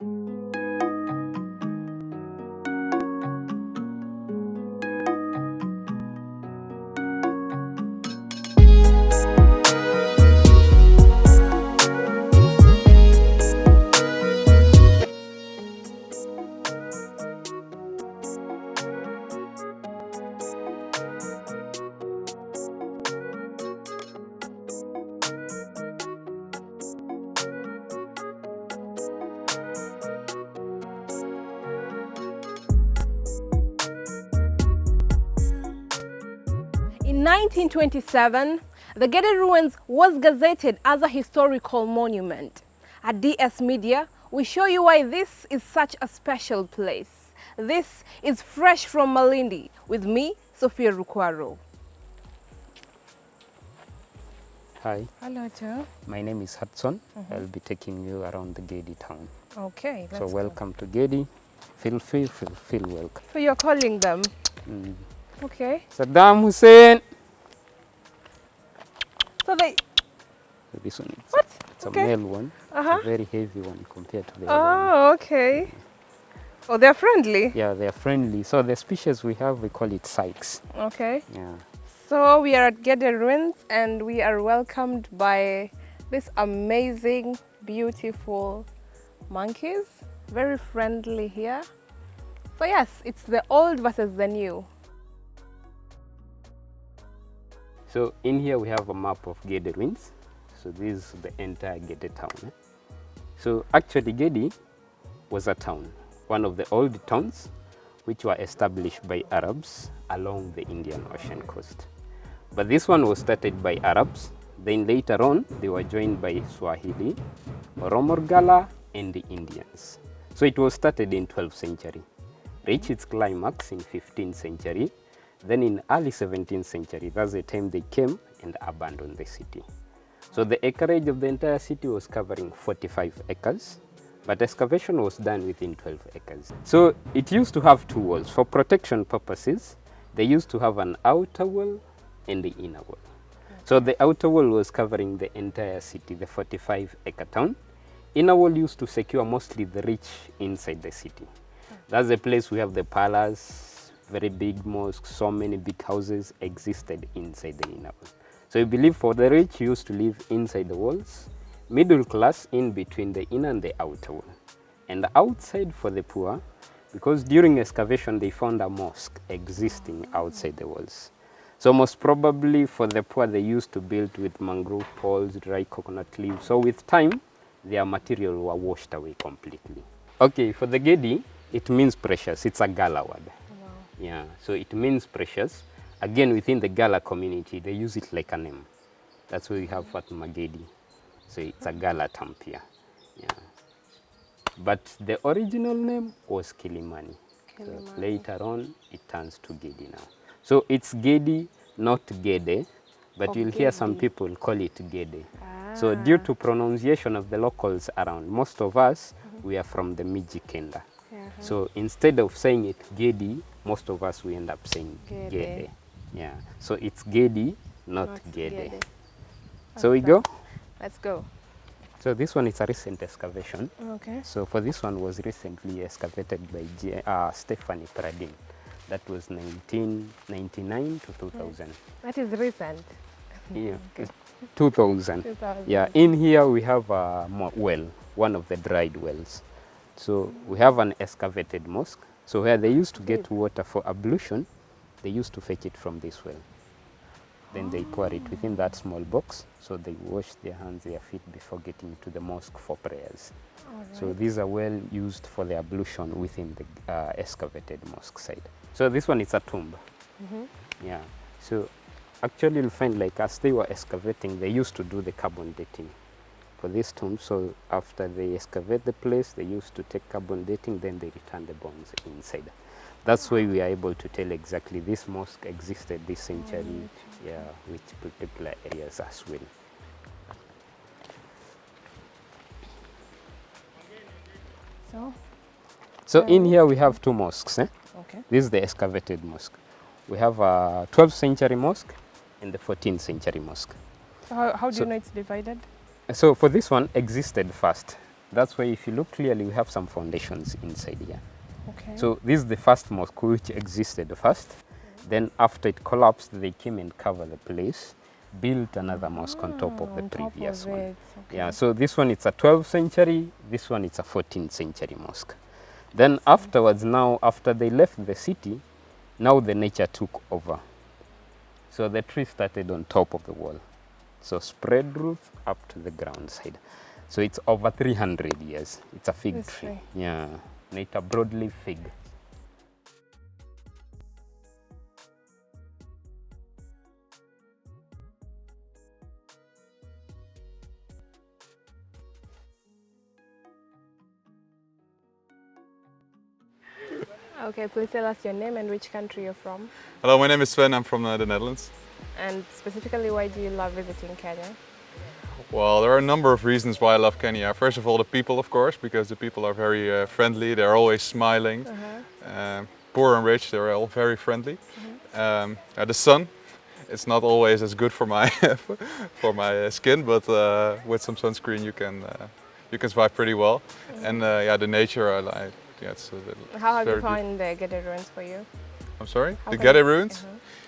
In 1927, the Gedi Ruins was gazetted as a historical monument. At DS Media, we show you why this is such a special place. This is Fresh from Malindi with me, Sophia Rukwaro. Hi, Hello, Joe. my name is Hudson. I'll be taking you around the Gedi town. Okay, So welcome to Gedi. Feel welcome. So you're calling them? Okay. Saddam Hussein. So they... This one, What? it's Okay. a male one. It's a very heavy one compared to the other one. Oh, okay. Oh, they're friendly? Yeah, they're friendly. So the species we have, we call it sykes. Okay. Yeah. So we are at Gedi Ruins and we are welcomed by this amazing, beautiful monkeys. Very friendly here. So yes, it's the old versus the new. So in here we have a map of Gedi Ruins. So this is the entire Gedi town. So actually Gedi was a town, one of the old towns which were established by Arabs along the Indian Ocean coast. But this one was started by Arabs, then later on they were joined by Swahili, Oromorgala and the Indians. So it was started in 12th century, reached its climax in 15th century, then in early 17th century, that's the time they came and abandoned the city. So the acreage of the entire city was covering 45 acres, but excavation was done within 12 acres. So it used to have two walls. For protection purposes, they used to have an outer wall and the inner wall. So the outer wall was covering the entire city, the 45-acre town. Inner wall used to secure mostly the rich inside the city. That's the place we have the palace, very big mosques, so many big houses existed inside the inner wall. So we believe for the rich used to live inside the walls, middle class in between the inner and the outer wall. And outside for the poor, because during excavation they found a mosque existing outside the walls. So most probably for the poor they used to build with mangrove poles, dry coconut leaves. So with time, their material were washed away completely. Okay, for the Gedi, it means precious. It's a Gala word. Wow. Yeah, so it means precious. Again, within the Gala community, they use it like a name. That's why we have Fatma Gedi. So it's a Gala Tampia. Yeah. But the original name was Kilimani. So later on, it turns to Gedi now. So it's Gedi, not Gede, but you'll hear some people call it Gede. So due to pronunciation of the locals around, most of us, we are from the Mijikenda. So instead of saying it Gedi, most of us, we end up saying Gede. Yeah. So it's Gedi, not Gede. So we go? Let's go. So this one is a recent excavation. Okay. So for this one was recently excavated by Stephanie Pradin. That was 1999 to 2000. That is recent. Yeah, Okay. 2000. 2000. Yeah, in here we have a well, one of the dried wells. So we have an excavated mosque. So where they used to get water for ablution, they used to fetch it from this well. Then they pour it within that small box. So they wash their hands, their feet before getting to the mosque for prayers. So these are well used for the ablution within the excavated mosque side. So this one is a tomb. Yeah. So actually you'll find like as they were excavating, they used to do the carbon dating for this tomb. So after they excavate the place, they used to take carbon dating, then they return the bones inside. That's why we are able to tell exactly this mosque existed this century, yeah, which particular areas as well. So in here we have two mosques. Okay. This is the excavated mosque. We have a 12th century mosque and the 14th century mosque. So how do you know it's divided? So for this one existed first That's why if you look clearly, we have some foundations inside here. Okay. So this is the first mosque which existed first. Then after it collapsed, they came and covered the place, built another mosque on top of the on top previous of one. it. Okay. Yeah, so this one it's a 12th century, this one it's a 14th century mosque. Then afterwards, now after they left the city, now the nature took over. So the tree started on top of the wall. So spread roots up to the ground side. So it's over 300 years. It's a fig This tree. tree. Yeah, and it's a broadleaf fig. Okay, please tell us your name and which country you're from. Hello, my name is Sven. I'm from the Netherlands. And specifically, why do you love visiting Kenya? Well, there are a number of reasons why I love Kenya. First of all, the people, of course, because the people are very friendly. They're always smiling. Poor and rich, they're all very friendly. The sun, it's not always as good for my for my skin, but with some sunscreen you can survive pretty well. And yeah, the nature, I like. Yeah, it's How have you very found the Gedi Ruins for you? I'm sorry? How The can Gedi you- Ruins?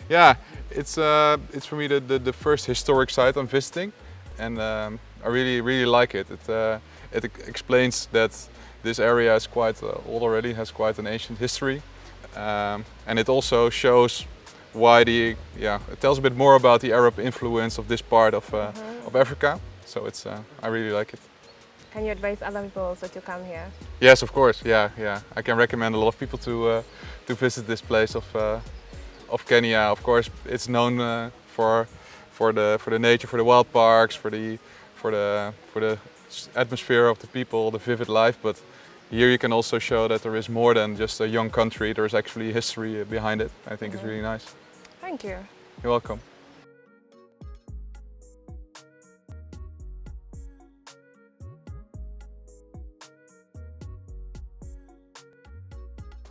Yeah, it's for me the first historic site I'm visiting, and I really like it. It explains that this area is quite old already, has quite an ancient history, and it also shows why it tells a bit more about the Arab influence of this part of Africa. So it's I really like it. Can you advise other people also to come here? Yes, of course. Yeah. I can recommend a lot of people to visit this place of Kenya. Of course, it's known for the nature, for the wild parks, for the atmosphere of the people, the vivid life. But here you can also show that there is more than just a young country. There's actually history behind it. I think it's really nice. Thank you. You're welcome.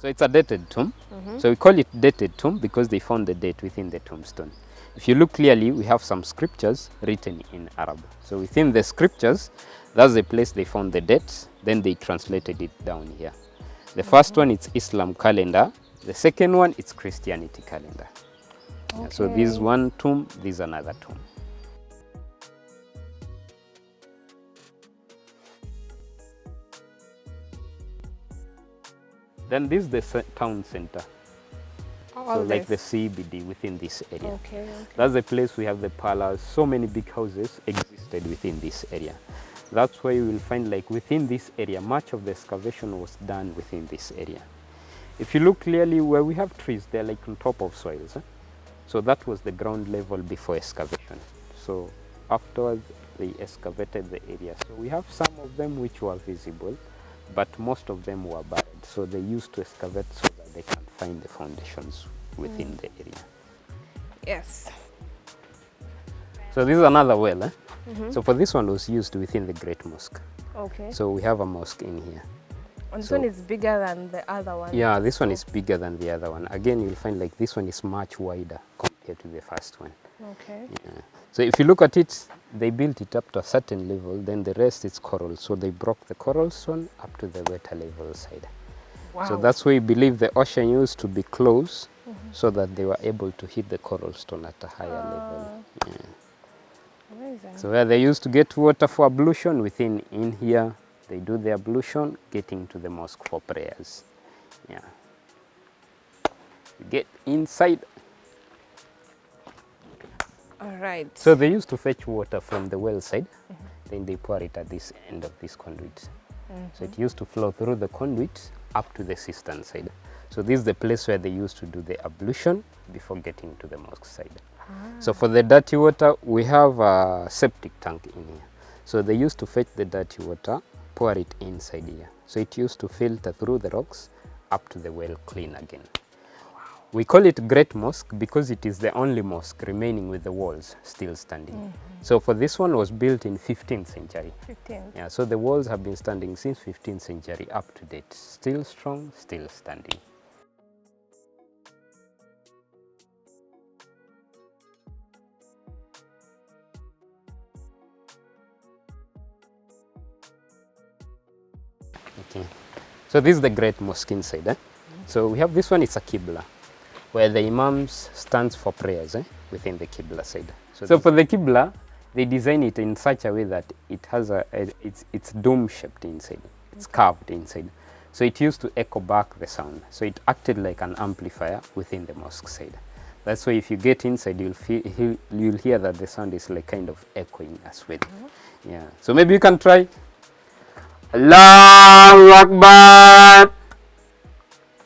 So it's a dated tomb. So we call it dated tomb because they found the date within the tombstone. If you look clearly, we have some scriptures written in Arab. So within the scriptures, that's the place they found the dates. Then they translated it down here. The first one is Islam calendar. The second one is Christianity calendar. Yeah, so this is one tomb, this is another tomb. Then this is the town center. So like the CBD within this area. Okay. That's the place we have the palace. So many big houses existed within this area. That's why you will find like within this area, much of the excavation was done within this area. If you look clearly where we have trees, they're like on top of soils. So that was the ground level before excavation. So afterwards, they excavated the area. So we have some of them which were visible, but most of them were buried. So they used to excavate so that they can find the foundations within the area. Yes. So this is another well. So for this one was used within the Great Mosque. Okay. So we have a mosque in here. And this so- one is bigger than the other one. Yeah, this one is bigger than the other one. Again, you'll find like this one is much wider compared to the first one. Okay. Yeah. So if you look at it, they built it up to a certain level, then the rest is coral. So they broke the coral stone up to the wetter level side. Wow. So that's why we believe the ocean used to be close so that they were able to hit the coral stone at a higher level. Yeah. Amazing. So where they used to get water for ablution, within in here, they do the ablution, getting to the mosque for prayers. Yeah. You get inside. All right. So they used to fetch water from the well side, then they pour it at this end of this conduit. So it used to flow through the conduit up to the cistern side. So this is the place where they used to do the ablution before getting to the mosque side. So for the dirty water, we have a septic tank in here. So they used to fetch the dirty water, pour it inside here. So it used to filter through the rocks up to the well clean again. We call it Great Mosque because it is the only mosque remaining with the walls still standing. So for this one was built in 15th century. 15. Yeah, so the walls have been standing since 15th century up to date. Still strong, still standing. So this is the great mosque inside. So we have this one, it's a Qibla, where the imams stands for prayers within the Qibla side. So for the Qibla, they design it in such a way that it has it's dome shaped inside. It's carved inside. So it used to echo back the sound. So it acted like an amplifier within the mosque side. That's why if you get inside, you'll hear that the sound is like kind of echoing as well. Yeah. So maybe you can try. Allahu Akbar.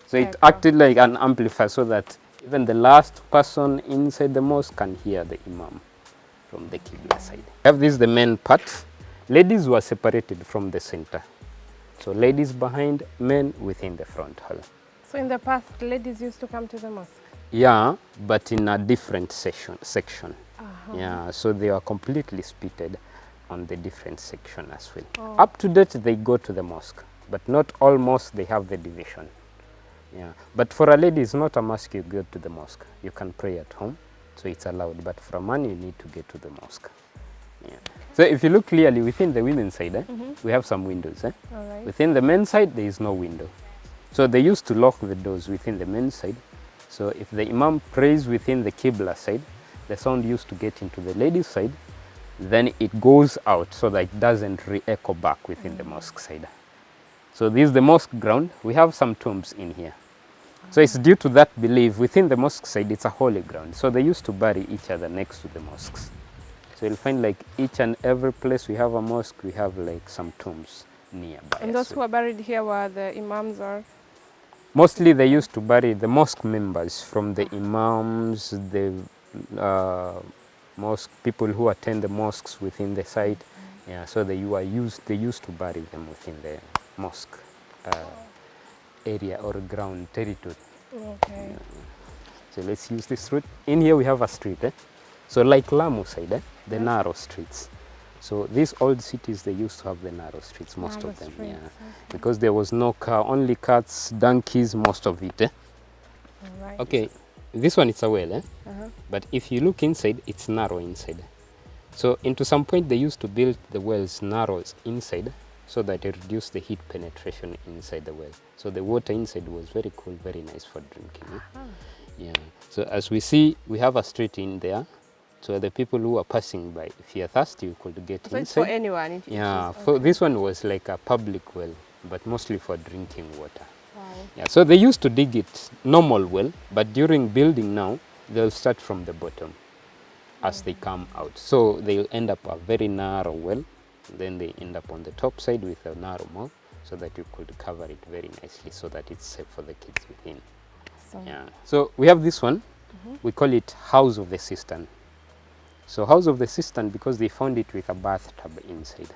So it acted like an amplifier so that even the last person inside the mosque can hear the imam from the Qibla side. Have this the main part. Ladies were separated from the center. So ladies behind, men within the front hall. So in the past, ladies used to come to the mosque? Yeah, but in a different section. Yeah, so they are completely splitted on the different section as well. Up to date, they go to the mosque, but not all mosques, they have the division. Yeah, but for a lady, it's not a mosque you go to the mosque. You can pray at home, so it's allowed, but for a man, you need to get to the mosque. Yeah. So if you look clearly within the women's side, we have some windows. All right. Within the men's side, there is no window. So they used to lock the doors within the men's side. So if the imam prays within the Qibla side, the sound used to get into the ladies' side, then it goes out so that it doesn't re-echo back within the mosque side. So this is the mosque ground. We have some tombs in here. So it's due to that belief within the mosque side, it's a holy ground. So they used to bury each other next to the mosques. So you'll find like each and every place we have a mosque, we have like some tombs nearby. And those who are buried here were the imams or? Mostly they used to bury the mosque members, from the imams, the mosque people who attend the mosques within the site. Yeah, so they used to bury them within the mosque area or ground territory. Okay. Yeah. So let's use this route. In here we have a street. So like Lamu side, the narrow streets. So these old cities, they used to have the narrow streets, most of them. Yeah, because there was no car, only carts, donkeys, most of it. All right. Okay, this one is a well, but if you look inside, it's narrow inside. So into some point, they used to build the wells narrow inside so that it reduced the heat penetration inside the well. So the water inside was very cool, very nice for drinking. Yeah. So as we see, we have a street in there. So the people who are passing by, if you're thirsty, you could get inside. It's for anyone? If Yeah, this one was like a public well, but mostly for drinking water. Wow. Yeah, so they used to dig it normal well, but during building now, they'll start from the bottom as they come out. So they'll end up a very narrow well, then they end up on the top side with a narrow mouth, so that you could cover it very nicely so that it's safe for the kids within. Yeah. So we have this one, we call it House of the Cistern. So House of the Cistern, because they found it with a bathtub inside.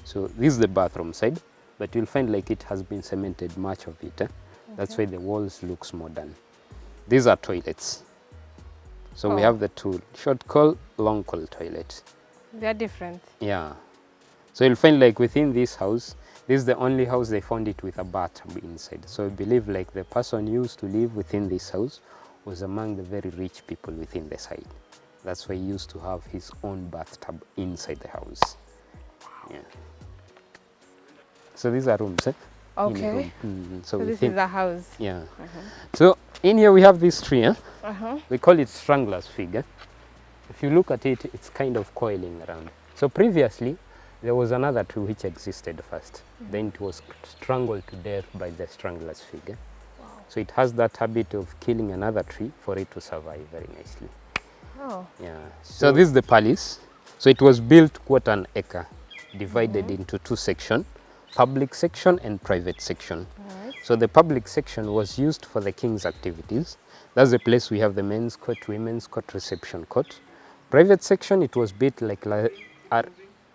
So this is the bathroom side, but you'll find like it has been cemented, much of it. That's why the walls looks modern. These are toilets. So we have the two, short call, long call toilet. They're different. Yeah. So you'll find like within this house, this is the only house they found it with a bathtub inside. So I believe like the person used to live within this house was among the very rich people within the site. That's why he used to have his own bathtub inside the house. Yeah. So these are rooms. Okay. So this is a house. Yeah. So in here we have this tree. We call it strangler's fig. If you look at it, it's kind of coiling around. So previously, there was another tree which existed first. Then it was strangled to death by the strangler's fig. Wow. So it has that habit of killing another tree for it to survive very nicely. Oh. Yeah. So this is the palace. So it was built 1/4 acre, divided into two sections, public section and private section. Right. So the public section was used for the king's activities. That's the place we have the men's court, women's court, reception court. Private section, it was built like a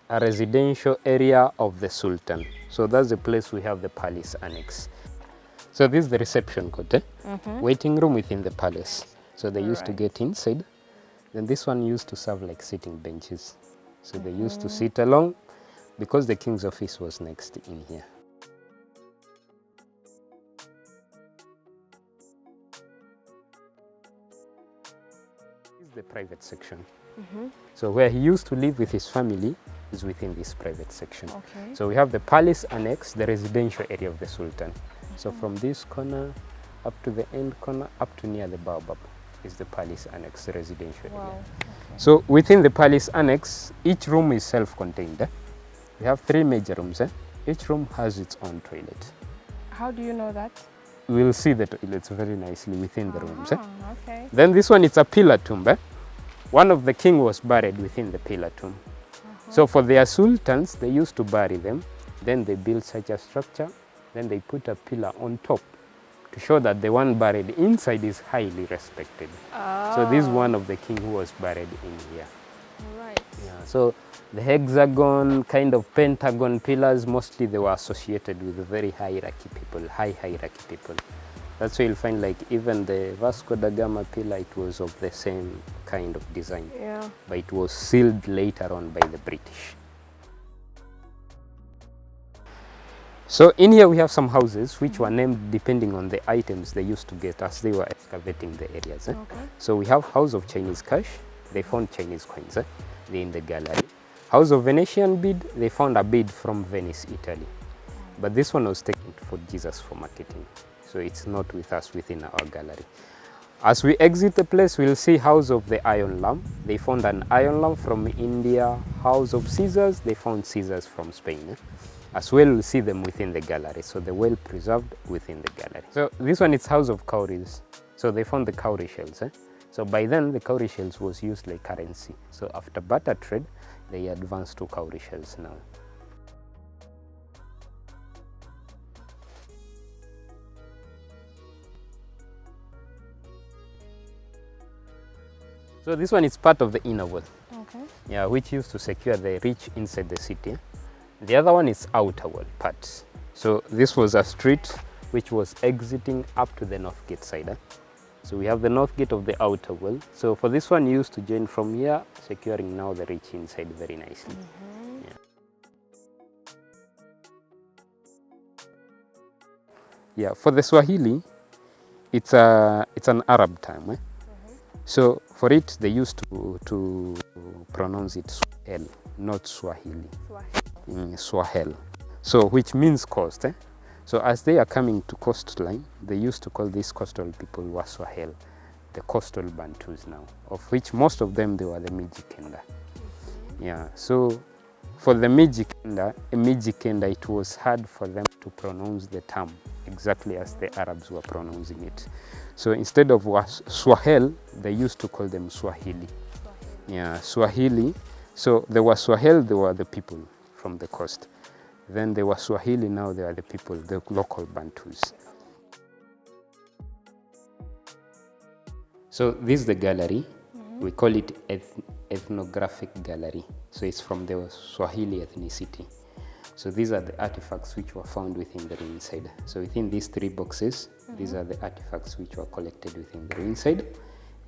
residential area of the sultan. So that's the place we have the palace annex. So this is the reception court, waiting room within the palace. So they used to get inside. Then this one used to serve like sitting benches. So they used to sit along because the king's office was next in here. This is the private section. So where he used to live with his family is within this private section. Okay. So we have the palace annex, the residential area of the Sultan. So from this corner up to the end corner, up to near the Baobab is the palace annex, the residential Wow. area. Okay. So within the palace annex, each room is self-contained. We have 3 major rooms. Each room has its own toilet. How do you know that? We'll see the toilets very nicely within the rooms. Okay. Then this one, it's a pillar tomb. One of the king was buried within the pillar tomb. So for their sultans, they used to bury them. Then they built such a structure. Then they put a pillar on top to show that the one buried inside is highly respected. So this is one of the king who was buried in here. Right. Yeah, so the hexagon, kind of pentagon pillars, mostly they were associated with very hierarchy people, high hierarchy people. That's why you'll find like even the Vasco da Gama pillar, it was of the same kind of design. Yeah. But it was sealed later on by the British. So in here we have some houses which were named depending on the items they used to get as they were excavating the areas. Okay. So we have House of Chinese Cash, they found Chinese coins in the gallery. House of Venetian bead, they found a bead from Venice, Italy. But this one was taken for Jesus for marketing. So it's not with us within our gallery. As we exit the place, we'll see House of the Iron Lamp. They found an iron lamp from India. House of Caesars, they found Caesars from Spain. As well, we'll see them within the gallery. So they're well preserved within the gallery. So this one is House of Cowries. So they found the cowrie shells. So by then, the cowrie shells was used like currency. So after barter trade, they advanced to cowrie shells now. So this one is part of the inner wall, Okay. which used to secure the rich inside the city. The other one is outer wall part. So this was a street which was exiting up to the north gate side. So we have the north gate of the outer wall. So for this one, you used to join from here, securing now the rich inside very nicely. Yeah, for the Swahili, it's an Arab term. So for it, they used to pronounce it Swahel, not Swahili. Swahel. So which means coast. So as they are coming to coastline, they used to call these coastal people Waswahel, the coastal Bantus now, of which most of them, they were the Mijikenda. Yeah, so for the Mijikenda, it was hard for them to pronounce the term exactly as the Arabs were pronouncing it. So instead of Swahel, they used to call them Swahili. Yeah, Swahili. So there was Swahel, they were the people from the coast. Then there was Swahili, now they are the people, the local Bantus. So this is the gallery. We call it ethnographic gallery. So it's from the Swahili ethnicity. So these are the artifacts which were found within the inside. So within these 3 boxes, these are the artifacts which were collected within the inside,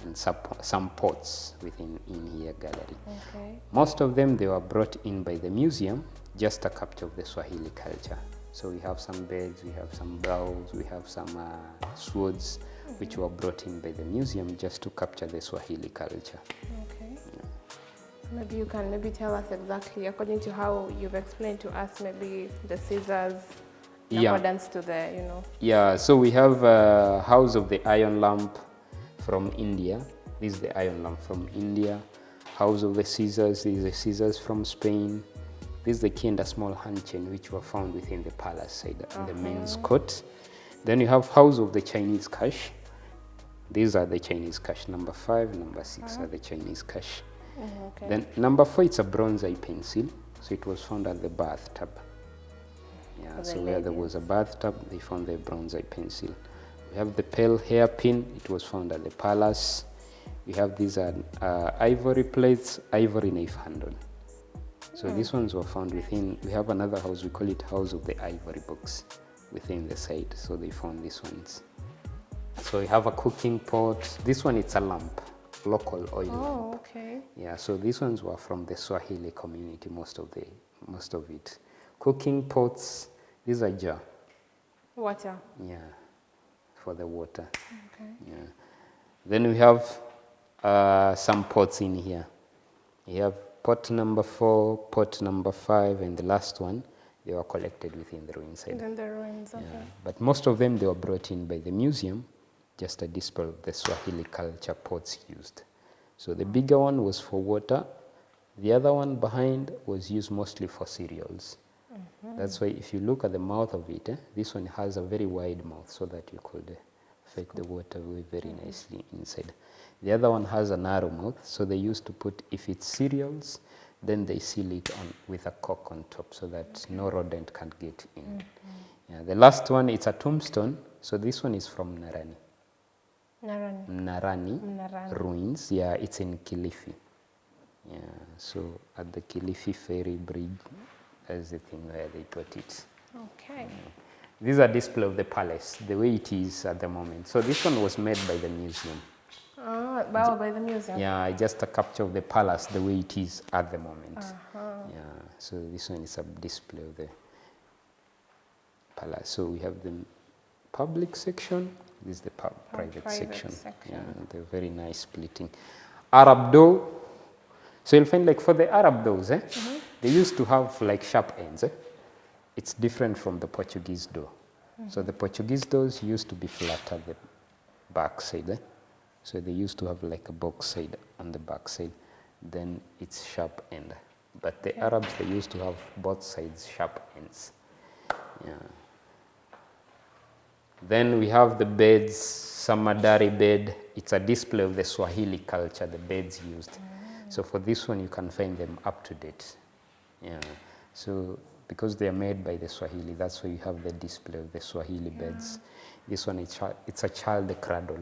and some pots within here gallery. Okay. Most of them, they were brought in by the museum, just a capture of the Swahili culture. So we have some beds, we have some bows, we have some swords, which were brought in by the museum just to capture the Swahili culture. Okay. Maybe you can tell us exactly, according to how you've explained to us, maybe the scissors, in accordance to the, Yeah, so we have House of the Iron Lamp from India. This is the iron lamp from India. House of the Scissors, these are the scissors from Spain. This is the key and a small hand chain which were found within the palace side and the men's court. Then you have House of the Chinese Cash. These are the Chinese cash. Number 5, number 6 are the Chinese cash. Okay. Then number 4, it's a bronze eye pencil. So it was found at the bathtub. Yeah, so where there was a bathtub, they found the bronze eye pencil. We have the pearl hairpin. It was found at the palace. We have these ivory plates, ivory knife handle. So these ones were found within, we have another house, we call it House of the Ivory Box within the site. So they found these ones. So we have a cooking pot. This one, it's a lamp, local oil lamp. Oh, okay. Yeah, so these ones were from the Swahili community, most of it. Cooking pots, these are jar. Water. Yeah, for the water. Okay. Yeah. Then we have some pots in here. You have pot number 4, pot number 5, and the last one, they were collected within the ruins. Within the ruins, okay. Yeah. But most of them, they were brought in by the museum, just a display of the Swahili culture pots used. So the bigger one was for water. The other one behind was used mostly for cereals. That's why if you look at the mouth of it, this one has a very wide mouth so that you could fetch the water very nicely inside. The other one has a narrow mouth, so they used to put, if it's cereals, then they seal it on with a cork on top so that no rodent can get in. Yeah, the last one, it's a tombstone, so this one is from Narani. Narani Ruins. Yeah, it's in Kilifi. Yeah, so at the Kilifi ferry bridge, that's the thing where they got it. Okay. These are display of the palace, the way it is at the moment. So this one was made by the museum. Wow, by the museum. Yeah, just a capture of the palace, the way it is at the moment. Yeah, so this one is a display of the palace. So we have the public section. This is the private section. Yeah, they're very nice splitting. Arab door. So you'll find like for the Arab doors, they used to have like sharp ends. It's different from the Portuguese door. So the Portuguese doors used to be flat at the back side. So they used to have like a box side on the back side. Then it's sharp end. But the Arabs, they used to have both sides sharp ends. Yeah. Then we have the beds, Samadari bed. It's a display of the Swahili culture, the beds used. So for this one, you can find them up to date. Yeah. So because they are made by the Swahili, that's why you have the display of the Swahili beds. This one, it's a child cradle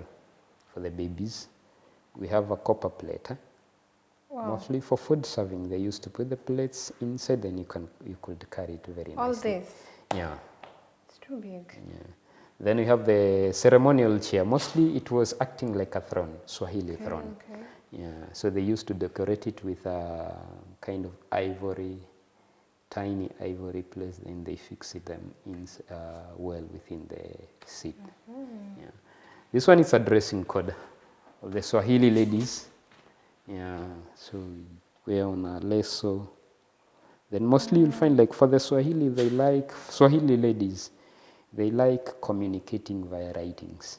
for the babies. We have a copper plate. Mostly for food serving. They used to put the plates inside, then you could carry it very nicely. All this? Yeah. It's too big. Yeah. Then we have the ceremonial chair. Mostly it was acting like a throne, Swahili throne. Okay. Yeah, so they used to decorate it with a kind of ivory, tiny ivory place, then they fix it in well within the seat. Yeah. This one is a dressing code of the Swahili ladies. Yeah, so we're on a leso. Then mostly you'll find like for the Swahili, Swahili ladies, they like communicating via writings.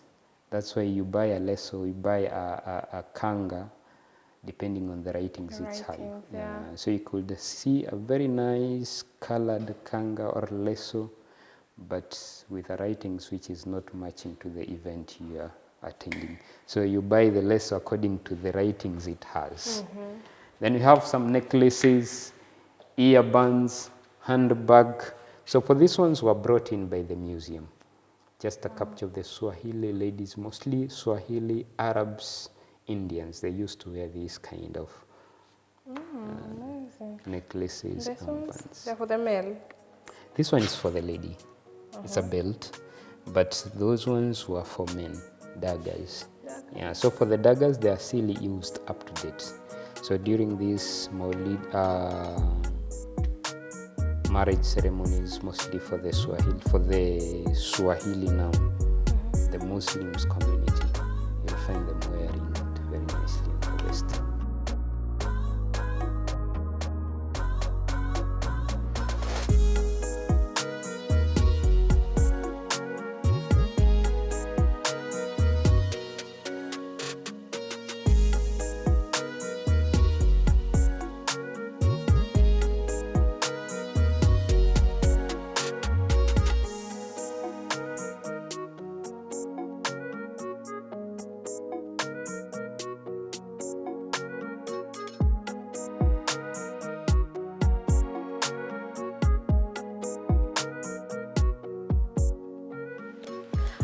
That's why you buy a leso, you buy a kanga, depending on the writings it's have. Yeah. So you could see a very nice colored kanga or leso, but with a writings which is not matching to the event you are attending. So you buy the leso according to the writings it has. Then you have some necklaces, earbands, handbag. So for these ones were brought in by the museum. Just a capture of the Swahili ladies, mostly Swahili, Arabs, Indians. They used to wear these kind of necklaces and bands. They're for the male? This one is for the lady. It's a belt. But those ones were for men, daggers. Yeah, so for the daggers, they are still used up to date. So during these marriage ceremonies, mostly for the Swahili now, the Muslims community, you'll find them wearing it very nicely on the waist.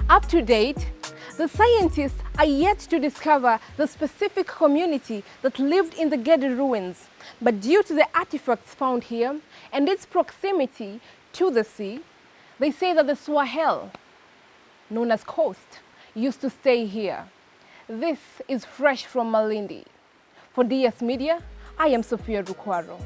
Up to date, the scientists are yet to discover the specific community that lived in the Gedi Ruins. But due to the artifacts found here and its proximity to the sea, they say that the Swahili, known as Coast, used to stay here. This is fresh from Malindi. For DS Media, I am Sophia Rukwaro.